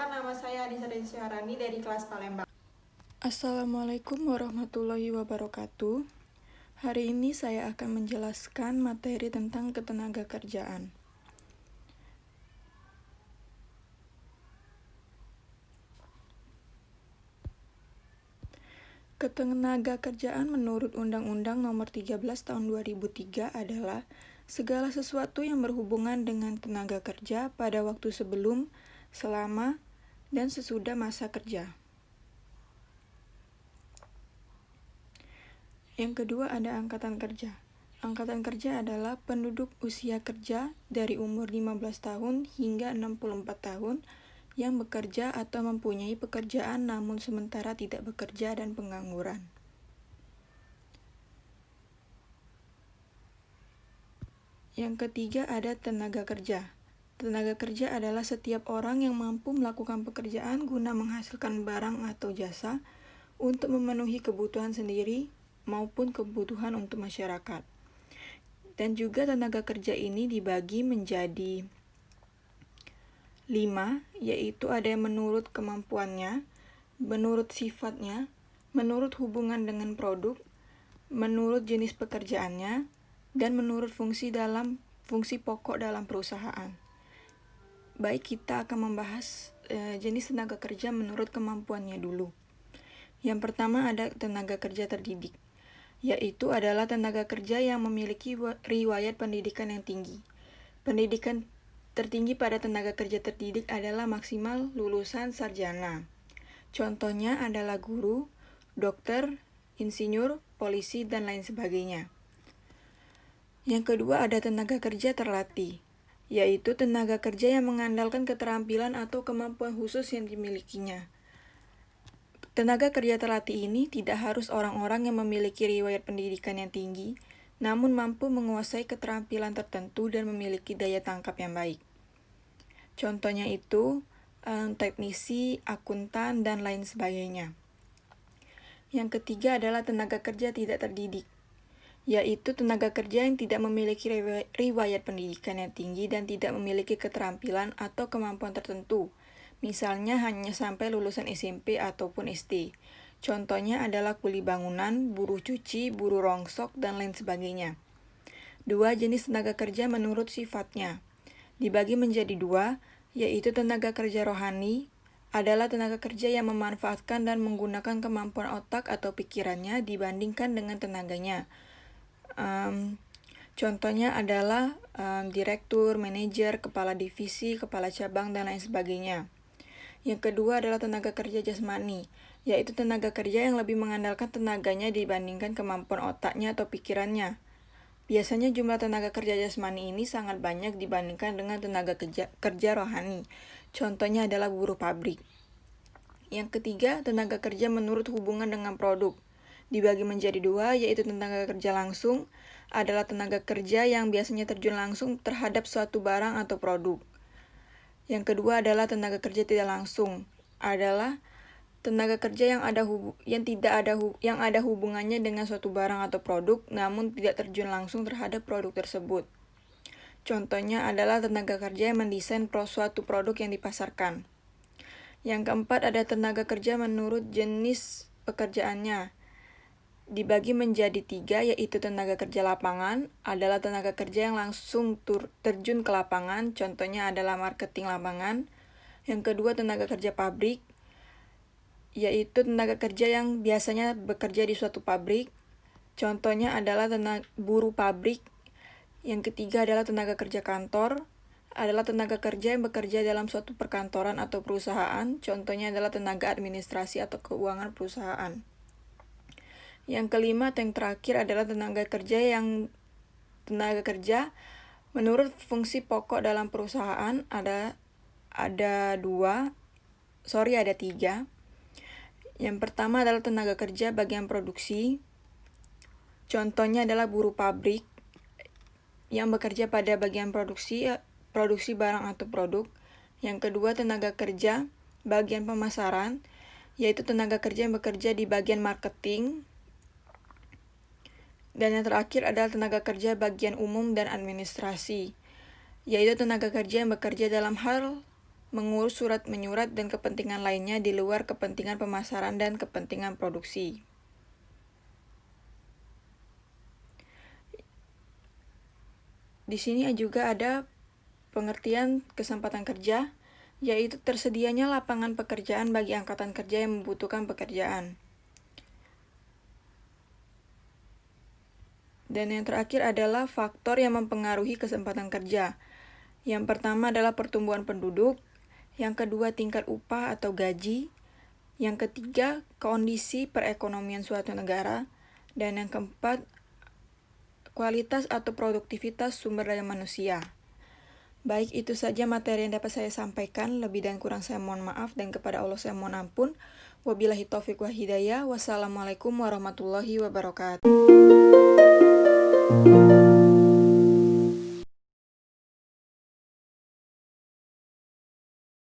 Perkenalkan, nama saya Anissa Densyarani dari kelas Palembang. Assalamualaikum warahmatullahi wabarakatuh. Hari ini saya akan menjelaskan materi tentang ketenagakerjaan. Ketenagakerjaan menurut Undang-Undang Nomor 13 Tahun 2003 adalah segala sesuatu yang berhubungan dengan tenaga kerja pada waktu sebelum, selama, dan sesudah masa kerja. Yang kedua ada angkatan kerja. Angkatan kerja adalah penduduk usia kerja dari umur 15 tahun hingga 64 tahun yang bekerja atau mempunyai pekerjaan namun sementara tidak bekerja dan pengangguran. Yang ketiga ada tenaga kerja. Tenaga kerja adalah setiap orang yang mampu melakukan pekerjaan guna menghasilkan barang atau jasa untuk memenuhi kebutuhan sendiri maupun kebutuhan untuk masyarakat. Dan juga tenaga kerja ini dibagi menjadi 5, yaitu ada yang menurut kemampuannya, menurut sifatnya, menurut hubungan dengan produk, menurut jenis pekerjaannya, dan menurut fungsi pokok dalam perusahaan. Baik, kita akan membahas jenis tenaga kerja menurut kemampuannya dulu. Yang pertama ada tenaga kerja terdidik, yaitu adalah tenaga kerja yang memiliki riwayat pendidikan yang tinggi. Pendidikan tertinggi pada tenaga kerja terdidik adalah maksimal lulusan sarjana. Contohnya adalah guru, dokter, insinyur, polisi, dan lain sebagainya. Yang kedua ada tenaga kerja terlatih, yaitu tenaga kerja yang mengandalkan keterampilan atau kemampuan khusus yang dimilikinya. Tenaga kerja terlatih ini tidak harus orang-orang yang memiliki riwayat pendidikan yang tinggi, namun mampu menguasai keterampilan tertentu dan memiliki daya tangkap yang baik. Contohnya itu teknisi, akuntan, dan lain sebagainya. Yang ketiga adalah tenaga kerja tidak terdidik, yaitu tenaga kerja yang tidak memiliki riwayat pendidikan yang tinggi dan tidak memiliki keterampilan atau kemampuan tertentu, misalnya hanya sampai lulusan SMP ataupun SD. Contohnya adalah kuli bangunan, buruh cuci, buruh rongsok, dan lain sebagainya. 2 jenis tenaga kerja menurut sifatnya. Dibagi menjadi 2, yaitu tenaga kerja rohani, adalah tenaga kerja yang memanfaatkan dan menggunakan kemampuan otak atau pikirannya dibandingkan dengan tenaganya. Contohnya adalah direktur, manajer, kepala divisi, kepala cabang, dan lain sebagainya. Yang kedua adalah tenaga kerja jasmani, yaitu tenaga kerja yang lebih mengandalkan tenaganya dibandingkan kemampuan otaknya atau pikirannya. Biasanya jumlah tenaga kerja jasmani ini sangat banyak dibandingkan dengan tenaga kerja rohani. Contohnya adalah buruh pabrik. Yang ketiga, tenaga kerja menurut hubungan dengan produk. Dibagi menjadi 2, yaitu tenaga kerja langsung, adalah tenaga kerja yang biasanya terjun langsung terhadap suatu barang atau produk. Yang kedua adalah tenaga kerja tidak langsung, adalah tenaga kerja yang ada hubungannya dengan suatu barang atau produk, namun tidak terjun langsung terhadap produk tersebut. Contohnya adalah tenaga kerja yang mendesain suatu produk yang dipasarkan. Yang keempat ada tenaga kerja menurut jenis pekerjaannya. Dibagi menjadi 3, yaitu tenaga kerja lapangan, adalah tenaga kerja yang langsung terjun ke lapangan, contohnya adalah marketing lapangan. Yang kedua tenaga kerja pabrik, yaitu tenaga kerja yang biasanya bekerja di suatu pabrik, contohnya adalah buruh pabrik. Yang ketiga adalah tenaga kerja kantor, adalah tenaga kerja yang bekerja dalam suatu perkantoran atau perusahaan, contohnya adalah tenaga administrasi atau keuangan perusahaan. Yang kelima, yang terakhir adalah tenaga kerja menurut fungsi pokok dalam perusahaan ada 3. Yang pertama adalah tenaga kerja bagian produksi. Contohnya adalah buruh pabrik yang bekerja pada bagian produksi barang atau produk. Yang kedua, tenaga kerja bagian pemasaran, yaitu tenaga kerja yang bekerja di bagian marketing. Dan yang terakhir adalah tenaga kerja bagian umum dan administrasi, yaitu tenaga kerja yang bekerja dalam hal mengurus surat menyurat dan kepentingan lainnya di luar kepentingan pemasaran dan kepentingan produksi. Di sini juga ada pengertian kesempatan kerja, yaitu tersedianya lapangan pekerjaan bagi angkatan kerja yang membutuhkan pekerjaan. Dan yang terakhir adalah faktor yang mempengaruhi kesempatan kerja. Yang pertama adalah pertumbuhan penduduk, yang kedua tingkat upah atau gaji, yang ketiga kondisi perekonomian suatu negara, dan yang keempat kualitas atau produktivitas sumber daya manusia. Baik, itu saja materi yang dapat saya sampaikan. Lebih dan kurang saya mohon maaf, dan kepada Allah saya mohon ampun. Wabillahi taufiq wa hidayah. Wassalamualaikum warahmatullahi wabarakatuh.